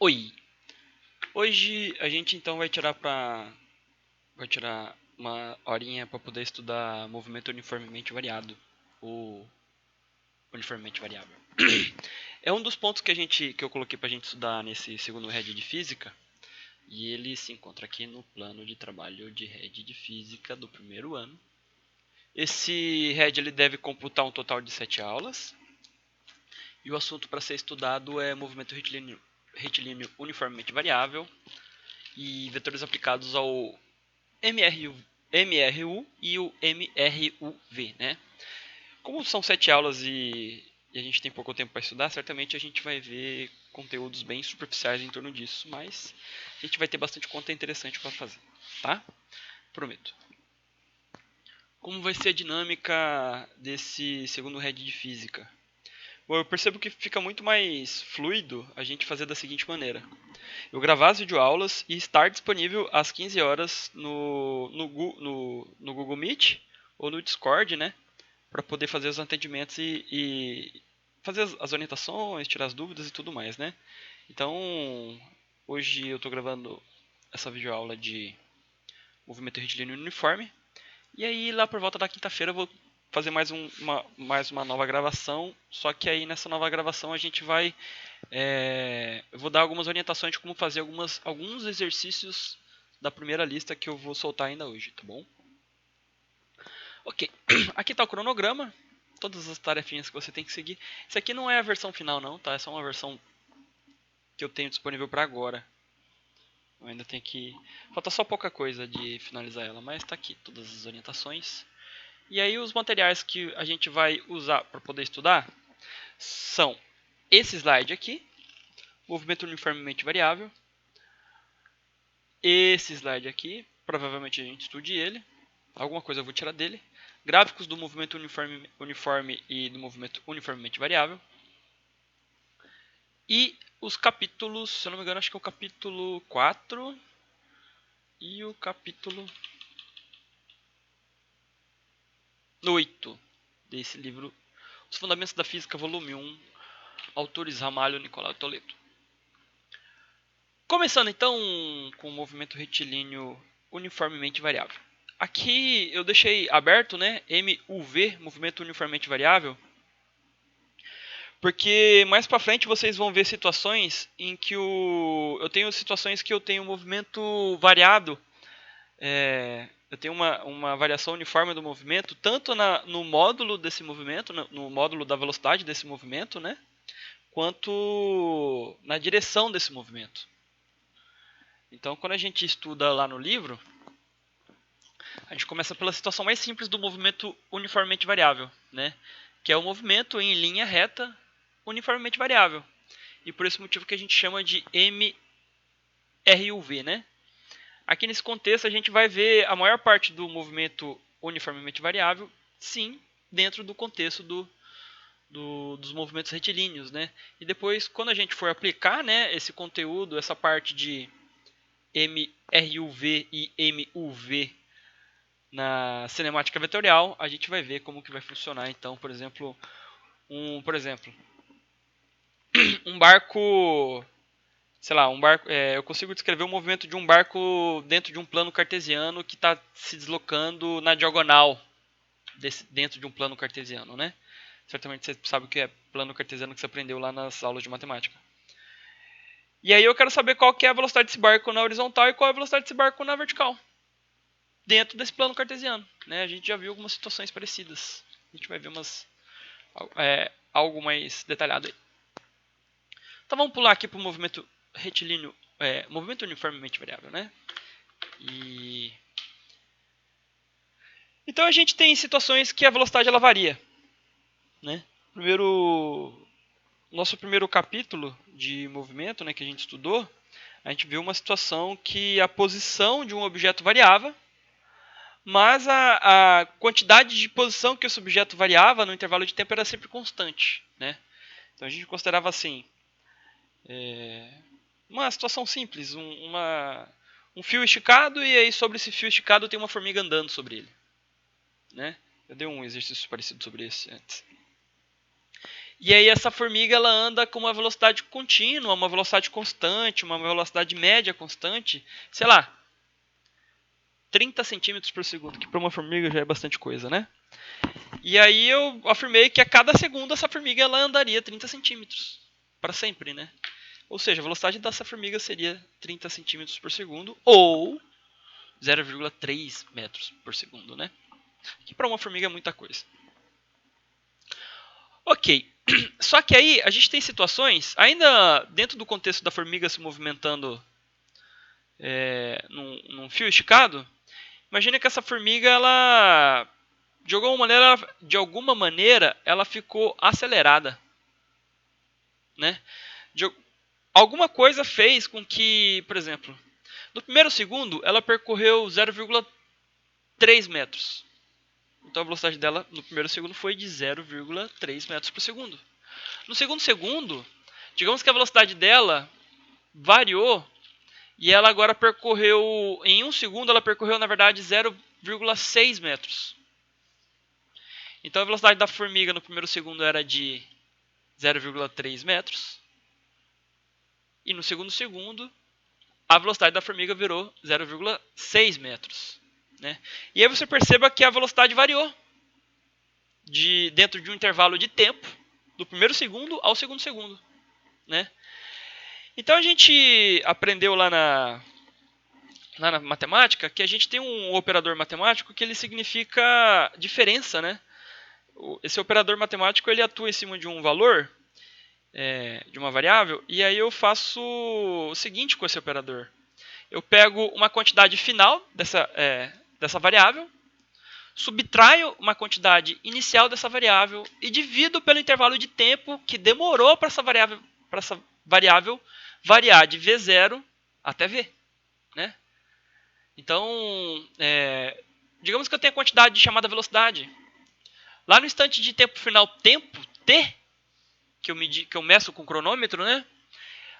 Oi! Hoje a gente então vai tirar uma horinha para poder estudar movimento uniformemente variado, ou uniformemente variável. É um dos pontos que eu coloquei para a gente estudar nesse segundo head de física, e ele se encontra aqui no plano de trabalho de head de física do primeiro ano. Esse head ele deve computar um total de 7 aulas, e o assunto para ser estudado é movimento retilíneo uniformemente variável e vetores aplicados ao MRU e o MRUV, né? Como são 7 aulas e a gente tem pouco tempo para estudar, certamente a gente vai ver conteúdos bem superficiais em torno disso, mas a gente vai ter bastante conta interessante para fazer, tá? Prometo. Como vai ser a dinâmica desse segundo head de física? Bom, eu percebo que fica muito mais fluido a gente fazer da seguinte maneira. Eu gravar as videoaulas e estar disponível às 15 horas no Google Meet ou no Discord, né? Para poder fazer os atendimentos e fazer as orientações, tirar as dúvidas e tudo mais, né? Então, hoje eu estou gravando essa videoaula de movimento retilíneo uniforme. E aí, lá por volta da quinta-feira, eu vou fazer mais uma nova gravação. Só que aí, nessa nova gravação, a gente vai eu vou dar algumas orientações de como fazer alguns exercícios da primeira lista que eu vou soltar ainda hoje, tá bom? Ok, aqui está o cronograma, todas as tarefinhas que você tem que seguir. Isso aqui não é a versão final não, tá? É só uma versão que eu tenho disponível para agora. Eu ainda tenho que... Falta só pouca coisa de finalizar ela, mas está aqui todas as orientações. E aí os materiais que a gente vai usar para poder estudar são esse slide aqui, movimento uniformemente variável. Esse slide aqui, provavelmente a gente estude ele. Alguma coisa eu vou tirar dele. Gráficos do movimento uniforme e do movimento uniformemente variável. E os capítulos, se eu não me engano, acho que é o capítulo 4 e o capítulo 8 desse livro, Os Fundamentos da Física, volume 1, autores Ramalho, Nicolau e Toledo. Começando então com o movimento retilíneo uniformemente variável. Aqui eu deixei aberto, né, MUV, movimento uniformemente variável, porque mais para frente vocês vão ver situações em que eu tenho situações que eu tenho um movimento variado, eu tenho uma variação uniforme do movimento, tanto no módulo desse movimento, no módulo da velocidade desse movimento, né, quanto na direção desse movimento. Então, quando a gente estuda lá no livro, a gente começa pela situação mais simples do movimento uniformemente variável, né? Que é o movimento em linha reta uniformemente variável. E por esse motivo que a gente chama de MRUV, né? Aqui nesse contexto a gente vai ver a maior parte do movimento uniformemente variável, sim, dentro do contexto dos movimentos retilíneos, né? E depois, quando a gente for aplicar, né, esse conteúdo, essa parte de MRUV e MUV na cinemática vetorial, a gente vai ver como que vai funcionar. Então, por exemplo, um barco, sei lá, eu consigo descrever o movimento de um barco dentro de um plano cartesiano que está se deslocando na diagonal dentro de um plano cartesiano, né? Certamente você sabe o que é plano cartesiano que você aprendeu lá nas aulas de matemática. E aí eu quero saber qual que é a velocidade desse barco na horizontal e qual é a velocidade desse barco na vertical, dentro desse plano cartesiano, né? A gente já viu algumas situações parecidas. A gente vai ver algo mais detalhado aí. Então vamos pular aqui para o movimento retilíneo, movimento uniformemente variável, né? Então a gente tem situações que a velocidade ela varia, né? Nosso primeiro capítulo de movimento, né, que a gente estudou, a gente viu uma situação que a posição de um objeto variava, mas a quantidade de posição que esse objeto variava no intervalo de tempo era sempre constante, né? Então a gente considerava assim, uma situação simples, um fio esticado e aí sobre esse fio esticado tem uma formiga andando sobre ele, né? Eu dei um exercício parecido sobre esse antes. E aí essa formiga ela anda com uma velocidade contínua, uma velocidade constante, uma velocidade média constante, sei lá, 30 centímetros por segundo, que para uma formiga já é bastante coisa, né? E aí eu afirmei que a cada segundo essa formiga ela andaria 30 centímetros, para sempre, né? Ou seja, a velocidade dessa formiga seria 30 centímetros por segundo, ou 0,3 metros por segundo, né? Que para uma formiga é muita coisa. Ok, só que aí a gente tem situações, ainda dentro do contexto da formiga se movimentando num fio esticado, imagina que essa formiga, ela, de alguma maneira, ela ficou acelerada, né? Alguma coisa fez com que, por exemplo, no primeiro segundo, ela percorreu 0,3 metros. Então a velocidade dela no primeiro segundo foi de 0,3 metros por segundo. No segundo segundo, digamos que a velocidade dela variou e ela agora percorreu, em um segundo, ela percorreu na verdade 0,6 metros. Então a velocidade da formiga no primeiro segundo era de 0,3 metros. E no segundo segundo, a velocidade da formiga virou 0,6 metros. Né? E aí você perceba que a velocidade variou dentro de um intervalo de tempo, do primeiro segundo ao segundo segundo. Né? Então a gente aprendeu lá na matemática que a gente tem um operador matemático que ele significa diferença. Né? Esse operador matemático ele atua em cima de um valor, de uma variável, e aí eu faço o seguinte com esse operador. Eu pego uma quantidade final dessa variável, subtraio uma quantidade inicial dessa variável e divido pelo intervalo de tempo que demorou para essa variável variar de V0 até V. Né? Então, digamos que eu tenho a quantidade chamada velocidade. Lá no instante de tempo final, tempo, T, que eu meço com o cronômetro, né?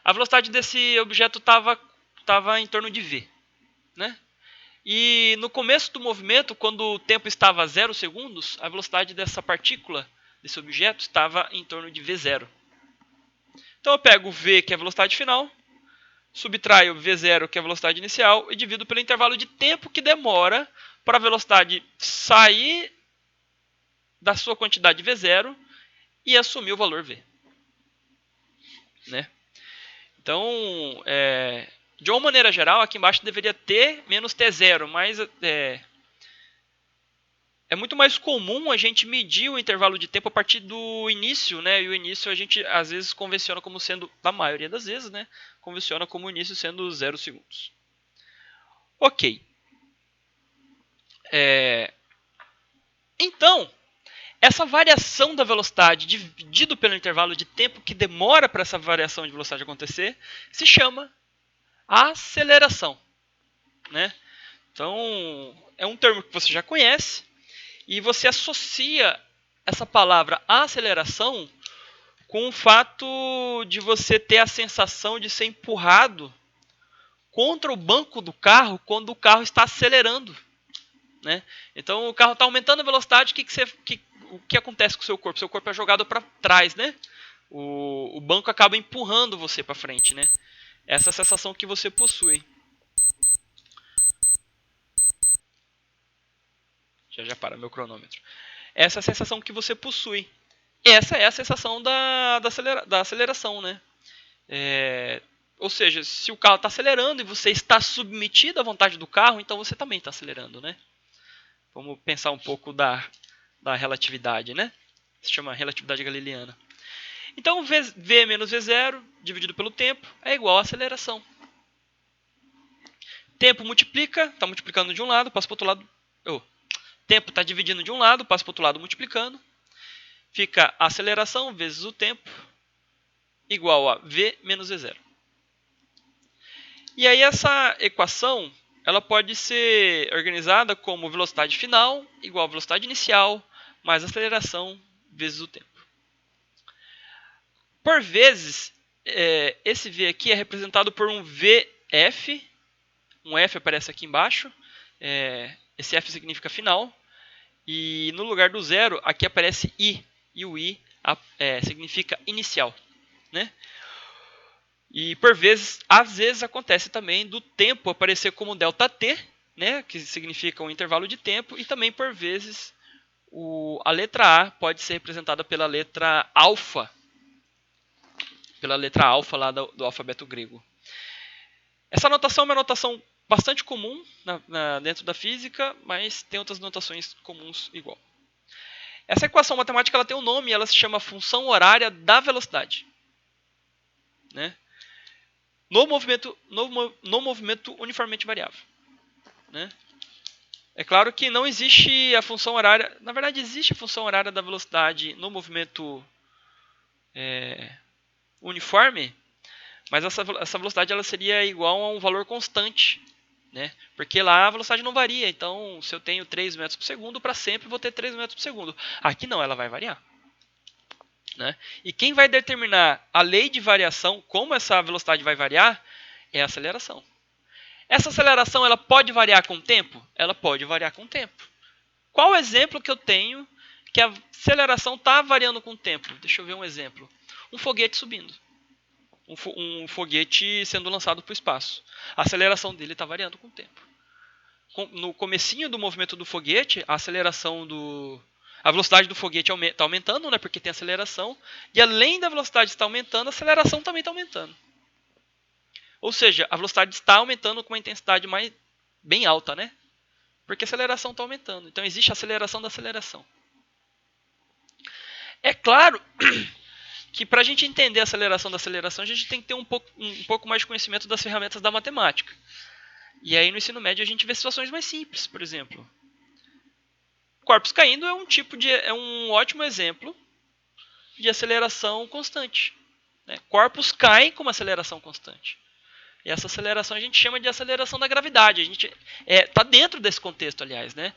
A velocidade desse objeto estava em torno de V. Né? E no começo do movimento, quando o tempo estava a 0 segundos, a velocidade dessa partícula, desse objeto, estava em torno de V0. Então eu pego V, que é a velocidade final, subtraio V0, que é a velocidade inicial, e divido pelo intervalo de tempo que demora para a velocidade sair da sua quantidade V0 e assumir o valor V. Né? Então, de uma maneira geral, aqui embaixo deveria T menos T0, mas é muito mais comum a gente medir o intervalo de tempo a partir do início, né? E o início a gente às vezes convenciona como sendo, na maioria das vezes, né? Convenciona como o início sendo 0 segundos. Ok. Então, essa variação da velocidade dividido pelo intervalo de tempo que demora para essa variação de velocidade acontecer se chama aceleração. Né? Então, é um termo que você já conhece e você associa essa palavra aceleração com o fato de você ter a sensação de ser empurrado contra o banco do carro quando o carro está acelerando. Né? Então o carro está aumentando a velocidade, o que acontece com o seu corpo? Seu corpo é jogado para trás, né? O banco acaba empurrando você para frente, né? Essa é a sensação que você possui. Já para meu cronômetro. Essa é a sensação que você possui. Essa é a sensação da aceleração, né? Ou seja, se o carro está acelerando e você está submetido à vontade do carro, então você também está acelerando, né? Vamos pensar um pouco da relatividade, né? Se chama relatividade galileana. Então, V menos V0 dividido pelo tempo é igual a aceleração. Tempo multiplica, está multiplicando de um lado, passa para o outro lado. Tempo está dividindo de um lado, passa para o outro lado multiplicando. Fica a aceleração vezes o tempo igual a V menos V0. E aí essa equação ela pode ser organizada como velocidade final igual a velocidade inicial mais aceleração vezes o tempo. Por vezes, esse V aqui é representado por um VF. Um F aparece aqui embaixo. Esse F significa final. E no lugar do zero, aqui aparece I. E o I significa inicial, né? E por vezes, às vezes acontece também do tempo aparecer como ΔT, né, que significa um intervalo de tempo, e também por vezes a letra A pode ser representada pela letra alfa lá do alfabeto grego. Essa notação é uma notação bastante comum dentro da física, mas tem outras notações comuns igual. Essa equação matemática ela tem um nome, ela se chama função horária da velocidade, né? No movimento uniformemente variável, né? É claro que não existe a função horária. Na verdade, existe a função horária da velocidade no movimento uniforme, mas essa velocidade ela seria igual a um valor constante, né? Porque lá a velocidade não varia. Então, se eu tenho 3 metros por segundo, para sempre vou ter 3 metros por segundo. Aqui não, ela vai variar, né? E quem vai determinar a lei de variação, como essa velocidade vai variar, é a aceleração. Essa aceleração ela pode variar com o tempo? Ela pode variar com o tempo. Qual o exemplo que eu tenho que a aceleração está variando com o tempo? Deixa eu ver um exemplo. Um foguete subindo. Um foguete sendo lançado para o espaço. A aceleração dele está variando com o tempo. No comecinho do movimento do foguete, a velocidade do foguete está aumentando, né, porque tem aceleração. E além da velocidade estar aumentando, a aceleração também está aumentando. Ou seja, a velocidade está aumentando com uma intensidade bem alta, né? Porque a aceleração está aumentando. Então existe a aceleração da aceleração. É claro que para a gente entender a aceleração da aceleração, a gente tem que ter um pouco mais de conhecimento das ferramentas da matemática. E aí no ensino médio a gente vê situações mais simples, por exemplo. Corpos caindo é um ótimo exemplo de aceleração constante, né? Corpos caem com uma aceleração constante. E essa aceleração a gente chama de aceleração da gravidade. A gente está dentro desse contexto, aliás, né?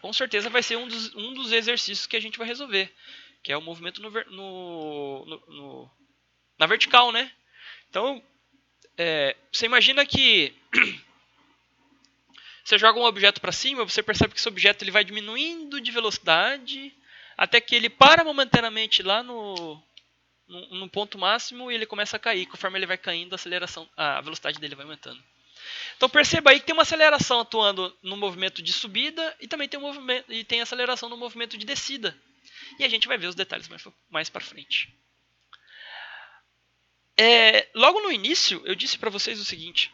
Com certeza vai ser um dos exercícios que a gente vai resolver, que é o movimento na vertical, né? Então, você imagina que você joga um objeto para cima, você percebe que esse objeto ele vai diminuindo de velocidade até que ele para momentaneamente lá no ponto máximo e ele começa a cair. Conforme ele vai caindo, a velocidade dele vai aumentando. Então perceba aí que tem uma aceleração atuando no movimento de subida e também tem aceleração no movimento de descida. E a gente vai ver os detalhes mais para frente. Logo no início, eu disse para vocês o seguinte.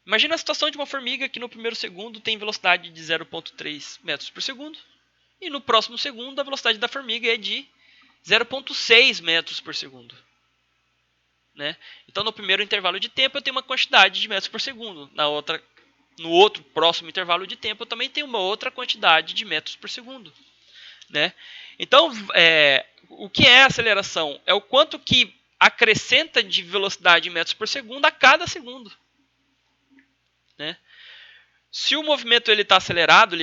Imagina a situação de uma formiga que no primeiro segundo tem velocidade de 0,3 metros por segundo. E no próximo segundo, a velocidade da formiga é de 0,6 metros por segundo. Né? Então, no primeiro intervalo de tempo, eu tenho uma quantidade de metros por segundo. No outro próximo intervalo de tempo, eu também tenho uma outra quantidade de metros por segundo. Né? Então, o que é a aceleração? É o quanto que acrescenta de velocidade em metros por segundo a cada segundo. Né? Se o movimento está acelerado,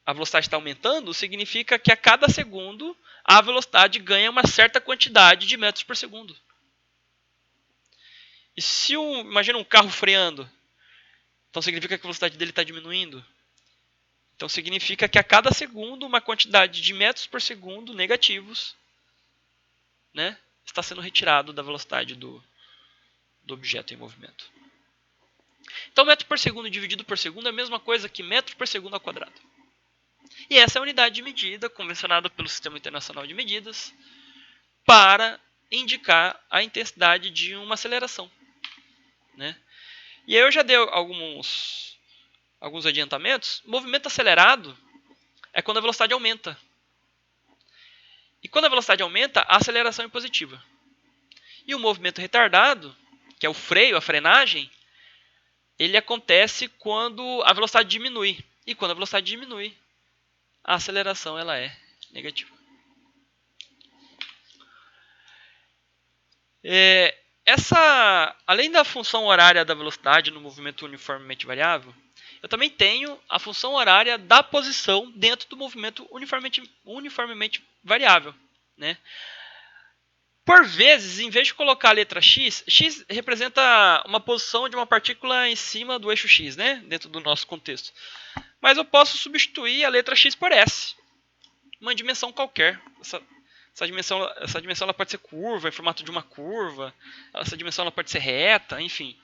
a velocidade está aumentando, significa que a cada segundo a velocidade ganha uma certa quantidade de metros por segundo. E se imagina um carro freando, então significa que a velocidade dele está diminuindo. Então significa que a cada segundo uma quantidade de metros por segundo negativos, né, está sendo retirado da velocidade do objeto em movimento. Então metro por segundo dividido por segundo é a mesma coisa que metro por segundo ao quadrado. E essa é a unidade de medida convencionada pelo Sistema Internacional de Medidas para indicar a intensidade de uma aceleração. Né? E aí eu já dei alguns adiantamentos. Movimento acelerado é quando a velocidade aumenta. E quando a velocidade aumenta, a aceleração é positiva. E o movimento retardado, que é o freio, a frenagem, ele acontece quando a velocidade diminui. E quando a velocidade diminui, a aceleração ela é negativa. Além da função horária da velocidade no movimento uniformemente variável, eu também tenho a função horária da posição dentro do movimento uniformemente variável. Né? Por vezes, em vez de colocar a letra x, x representa uma posição de uma partícula em cima do eixo x, né? Dentro do nosso contexto. Mas eu posso substituir a letra x por s. uma dimensão qualquer. Essa dimensão ela pode ser curva, em formato de uma curva. Essa dimensão ela pode ser reta, enfim.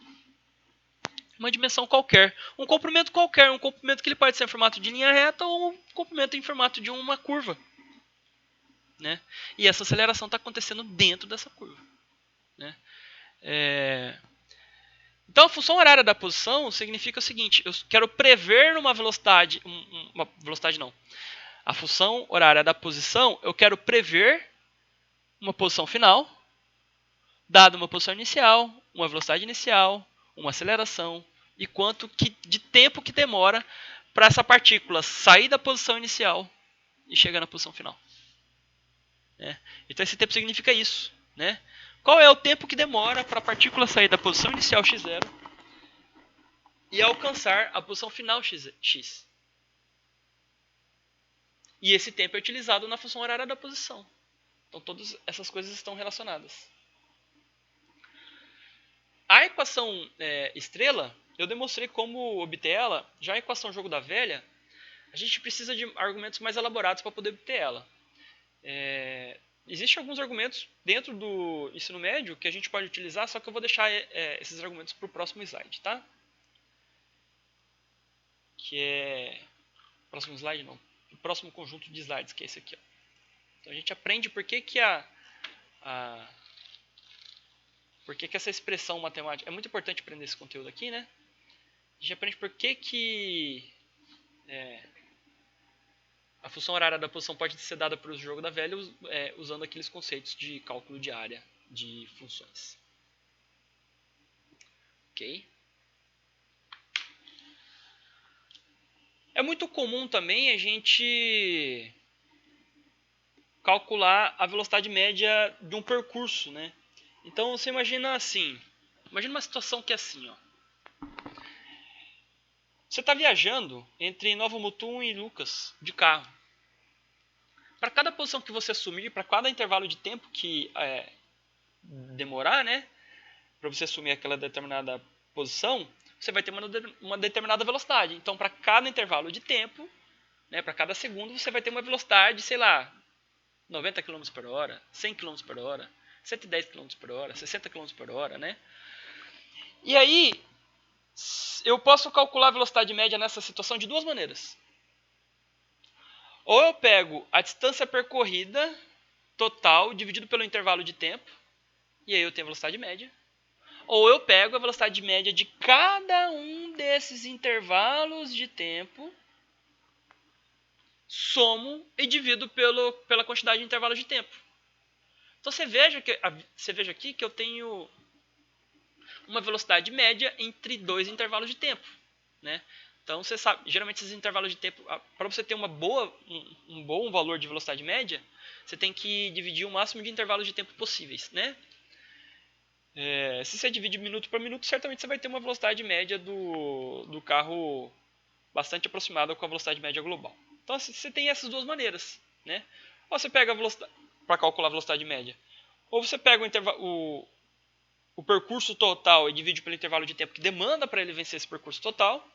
Uma dimensão qualquer. Um comprimento qualquer. Um comprimento que ele pode ser em formato de linha reta ou um comprimento em formato de uma curva. Né? E essa aceleração está acontecendo dentro dessa curva. Né? Então a função horária da posição significa o seguinte: eu quero prever uma velocidade. Uma velocidade não. A função horária da posição, eu quero prever uma posição final, dada uma posição inicial, uma velocidade inicial, uma aceleração e quanto de tempo que demora para essa partícula sair da posição inicial e chegar na posição final. Né? Então esse tempo significa isso. Né? Qual é o tempo que demora para a partícula sair da posição inicial x0 e alcançar a posição final x? E esse tempo é utilizado na função horária da posição. Então todas essas coisas estão relacionadas. A equação estrela, eu demonstrei como obter ela. Já a equação jogo da velha, a gente precisa de argumentos mais elaborados para poder obter ela. Existem alguns argumentos dentro do ensino médio que a gente pode utilizar, só que eu vou deixar esses argumentos para o próximo slide, tá? Que é... Próximo slide não. O próximo conjunto de slides, que é esse aqui. Ó. Então a gente aprende por que essa expressão matemática... É muito importante aprender esse conteúdo aqui, né? A gente aprende por que a função horária da posição pode ser dada para o jogo da velha usando aqueles conceitos de cálculo de área de funções. Ok? É muito comum também a gente calcular a velocidade média de um percurso, né? Então você imagina assim, imagina uma situação que é assim, ó. Você está viajando entre Nova Mutum e Lucas de carro. Para cada posição que você assumir, para cada intervalo de tempo que demorar, né, para você assumir aquela determinada posição, você vai ter uma determinada velocidade. Então, para cada intervalo de tempo, né, para cada segundo, você vai ter uma velocidade, sei lá, 90 km por hora, 100 km por hora, 110 km por hora, 60 km por hora, né? E aí, eu posso calcular a velocidade média nessa situação de duas maneiras. Ou eu pego a distância percorrida total dividido pelo intervalo de tempo, e aí eu tenho a velocidade média. Ou eu pego a velocidade média de cada um desses intervalos de tempo, somo e divido pela quantidade de intervalos de tempo. Então você veja aqui que eu tenho uma velocidade média entre dois intervalos de tempo. Né? Então você sabe, geralmente esses intervalos de tempo, para você ter um bom valor de velocidade média, você tem que dividir o máximo de intervalos de tempo possíveis. Né? Se você divide minuto por minuto, certamente você vai ter uma velocidade média do carro bastante aproximada com a velocidade média global. Então você tem essas duas maneiras. Né? Ou você pega a velocidade para calcular a velocidade média, ou você pega o percurso total e divide pelo intervalo de tempo que demanda para ele vencer esse percurso total,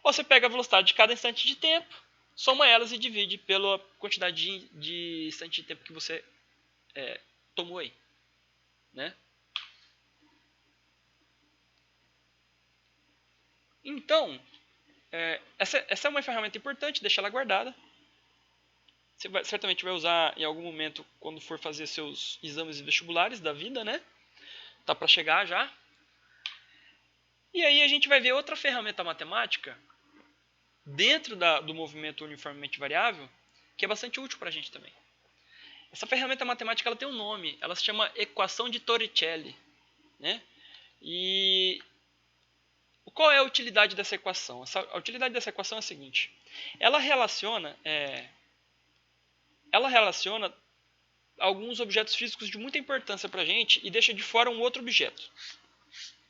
ou você pega a velocidade de cada instante de tempo, soma elas e divide pela quantidade de instante de tempo que você tomou aí. Né? Então, essa é uma ferramenta importante, deixa ela guardada. Você certamente vai usar em algum momento quando for fazer seus exames vestibulares da vida, né? Tá para chegar já. E aí a gente vai ver outra ferramenta matemática dentro do movimento uniformemente variável, que é bastante útil para a gente também. Essa ferramenta matemática ela tem um nome, ela se chama equação de Torricelli. Né? E qual é a utilidade dessa equação? A utilidade dessa equação é a seguinte: ela relaciona alguns objetos físicos de muita importância para a gente e deixa de fora um outro objeto.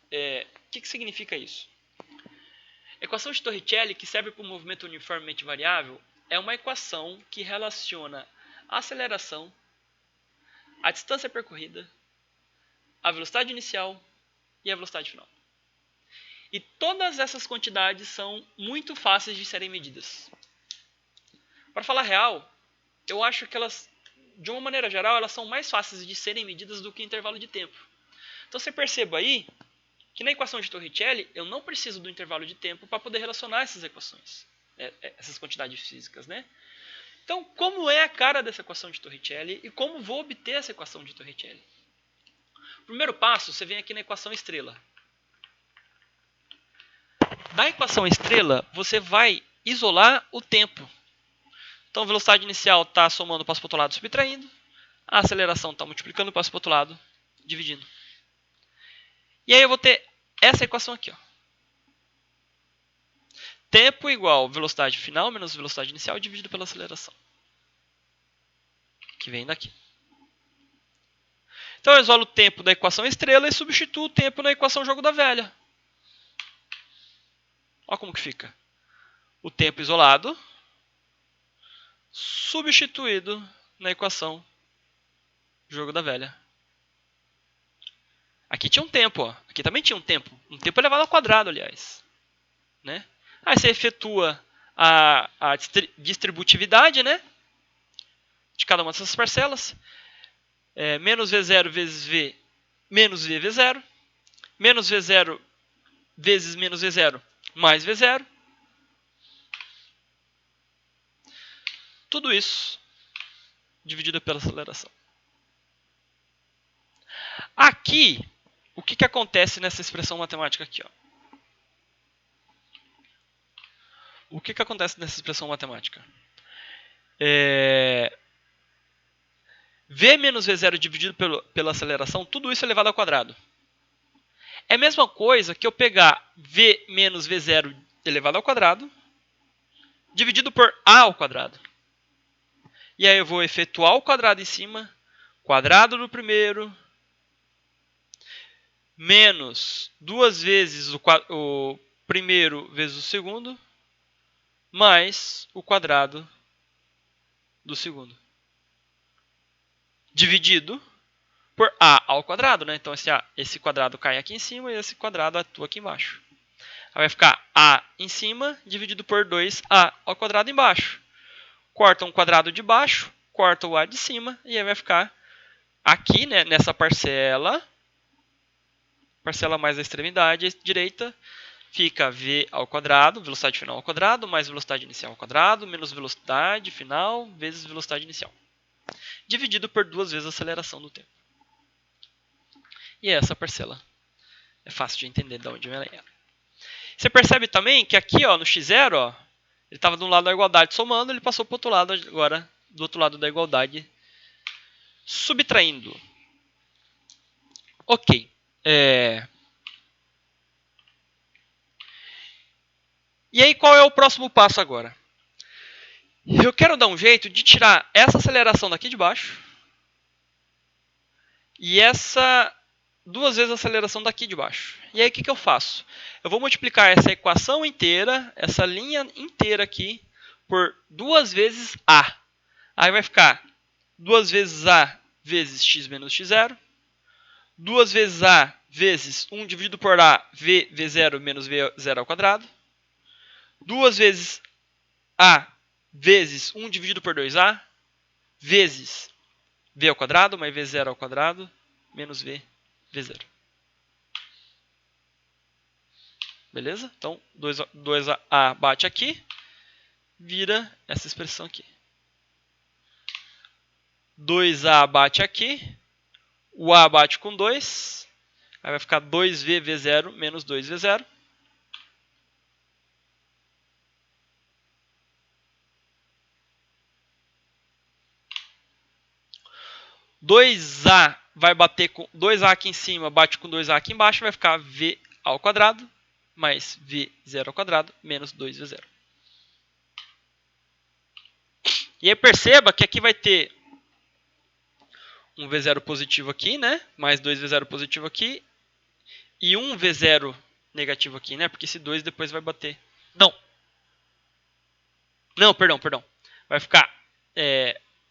O que significa isso? A equação de Torricelli, que serve para o movimento uniformemente variável, é uma equação que relaciona a aceleração, a distância percorrida, a velocidade inicial e a velocidade final. E todas essas quantidades são muito fáceis de serem medidas. Para falar real, eu acho que elas, de uma maneira geral, elas são mais fáceis de serem medidas do que intervalo de tempo. Então você perceba aí que na equação de Torricelli eu não preciso do intervalo de tempo para poder relacionar essas equações, essas quantidades físicas, né? Então, como é a cara dessa equação de Torricelli e como vou obter essa equação de Torricelli? Primeiro passo, você vem aqui na equação estrela. Na equação estrela, você vai isolar o tempo. Então, a velocidade inicial está somando o passo para o outro lado, subtraindo. A aceleração está multiplicando o passo para o outro lado, dividindo. E aí eu vou ter essa equação aqui, ó. Tempo igual velocidade final menos velocidade inicial dividido pela aceleração, que vem daqui. Então eu isolo o tempo da equação estrela e substituo o tempo na equação jogo da velha. Olha como que fica. O tempo isolado substituído na equação jogo da velha. Aqui tinha um tempo, ó. Aqui também tinha um tempo. Um tempo elevado ao quadrado, aliás. Né? Aí você efetua a distributividade, né, de cada uma dessas parcelas. Menos V0 vezes V menos V V0. Menos V0 vezes menos V0 mais V0. Tudo isso dividido pela aceleração. Aqui, o que acontece nessa expressão matemática aqui? Ó? O que acontece nessa expressão matemática? V menos V0 dividido pela aceleração, tudo isso elevado ao quadrado. É a mesma coisa que eu pegar V menos V0 elevado ao quadrado, dividido por A ao quadrado. E aí eu vou efetuar o quadrado em cima, quadrado do primeiro, menos 2 vezes o primeiro vezes o segundo, mais o quadrado do segundo. Dividido por A ao quadrado, né? Então esse quadrado cai aqui em cima e esse quadrado atua aqui embaixo. Aí vai ficar A em cima dividido por 2A ao quadrado embaixo. Corta um quadrado de baixo, corta o A de cima e aí vai ficar aqui, né, nessa parcela mais a extremidade direita, fica V ao quadrado, velocidade final ao quadrado, mais velocidade inicial ao quadrado, menos velocidade final vezes velocidade inicial. Dividido por 2 vezes a aceleração do tempo. E essa parcela é fácil de entender de onde ela é. Você percebe também que aqui, ó, no x0, ó, ele estava de um lado da igualdade somando, ele passou para o outro lado agora, do outro lado da igualdade, subtraindo. Ok. E aí, qual é o próximo passo agora? Eu quero dar um jeito de tirar essa aceleração daqui de baixo e essa 2 vezes a aceleração daqui de baixo. E aí, o que eu faço? Eu vou multiplicar essa equação inteira, essa linha inteira aqui, por 2 vezes A. Aí vai ficar 2 vezes A vezes x menos x0. 2 vezes A vezes 1 dividido por A, V0 menos V0 ao quadrado. 2 vezes A vezes 1 dividido por 2A, vezes V ao quadrado, mais V0 ao quadrado, menos V0. Beleza? Então, 2A bate aqui, vira essa expressão aqui. 2A bate aqui, o A bate com 2, aí vai ficar 2V V0 menos 2V0. A vai bater com 2A aqui em cima, bate com 2A aqui embaixo, vai ficar V ao quadrado mais V0 ao quadrado menos 2V0. E aí perceba que aqui vai ter um V0 positivo aqui, né? Mais 2V0 positivo aqui. E um V0 negativo aqui, né? Porque esse 2 depois vai bater. Não, perdão. Vai ficar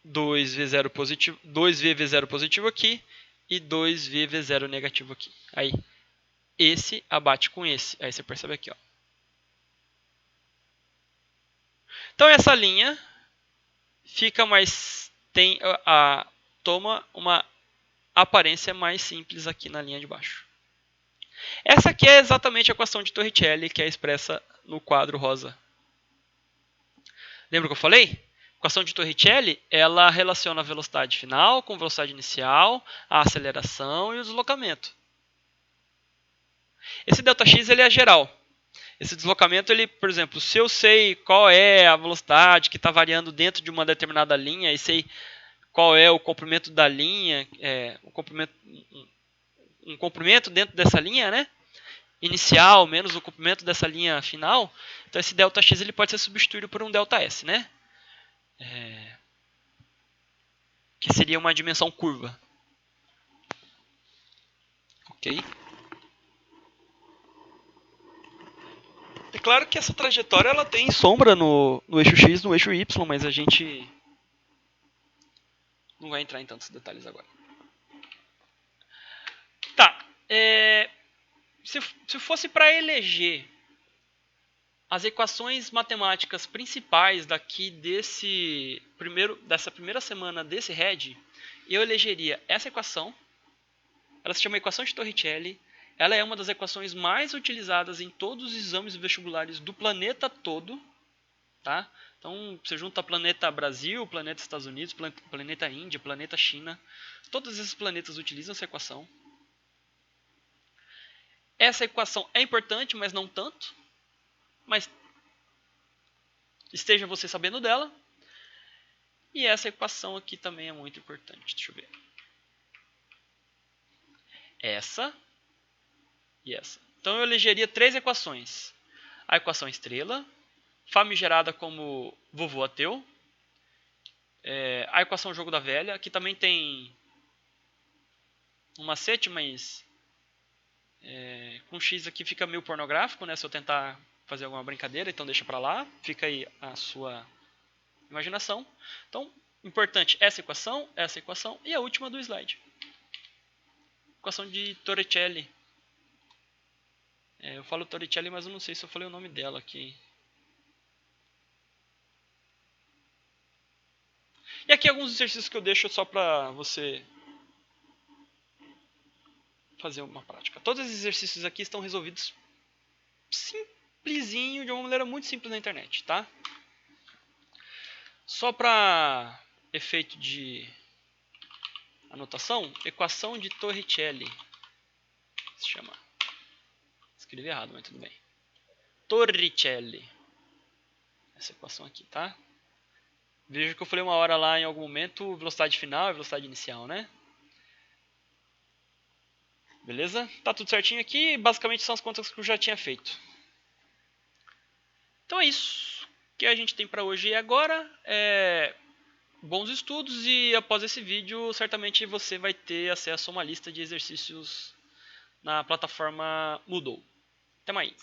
2V0 positivo, 2VV0 positivo aqui e 2VV0 negativo aqui. Aí, esse abate com esse. Aí você percebe aqui, ó. Então, essa linha fica mais toma uma aparência mais simples aqui na linha de baixo. Essa aqui é exatamente a equação de Torricelli que é expressa no quadro rosa. Lembra que eu falei? A equação de Torricelli, ela relaciona a velocidade final com a velocidade inicial, a aceleração e o deslocamento. Esse ΔX ele é geral. Esse deslocamento, ele, por exemplo, se eu sei qual é a velocidade que está variando dentro de uma determinada linha e sei qual é o comprimento da linha, um comprimento dentro dessa linha, né? Inicial menos o comprimento dessa linha final, então esse ΔX ele pode ser substituído por um ΔS, né? Que seria uma dimensão curva. Ok? É claro que essa trajetória ela tem sombra no eixo X, no eixo Y, mas a gente não vai entrar em tantos detalhes agora. Tá. Se fosse para eleger as equações matemáticas principais daqui dessa primeira semana desse RED, eu elegeria essa equação. Ela se chama equação de Torricelli. Ela é uma das equações mais utilizadas em todos os exames vestibulares do planeta todo. Tá? Então, você junta planeta Brasil, planeta Estados Unidos, planeta Índia, planeta China. Todos esses planetas utilizam essa equação. Essa equação é importante, mas não tanto. Mas esteja você sabendo dela. E essa equação aqui também é muito importante. Deixa eu ver. Essa e essa. Então eu elegeria 3 equações. A equação estrela, famigerada como vovô ateu. A equação jogo da velha, que também tem um macete, mas com X aqui fica meio pornográfico, né? Se eu tentar fazer alguma brincadeira, então deixa pra lá. Fica aí a sua imaginação. Então, importante essa equação e a última do slide. Equação de Torricelli. Eu falo Torricelli, mas eu não sei se eu falei o nome dela aqui. E aqui alguns exercícios que eu deixo só pra você fazer uma prática. Todos esses exercícios aqui estão resolvidos simplesinho, de uma maneira muito simples na internet, tá? Só para efeito de anotação, equação de Torricelli. Se chama. Escrevi errado, mas tudo bem. Torricelli. Essa equação aqui, tá? Veja que eu falei uma hora lá em algum momento, velocidade final e velocidade inicial, né? Beleza? Tá tudo certinho aqui, basicamente são as contas que eu já tinha feito. Então é isso que a gente tem para hoje e agora. Bons estudos e após esse vídeo, certamente você vai ter acesso a uma lista de exercícios na plataforma Moodle. Até mais!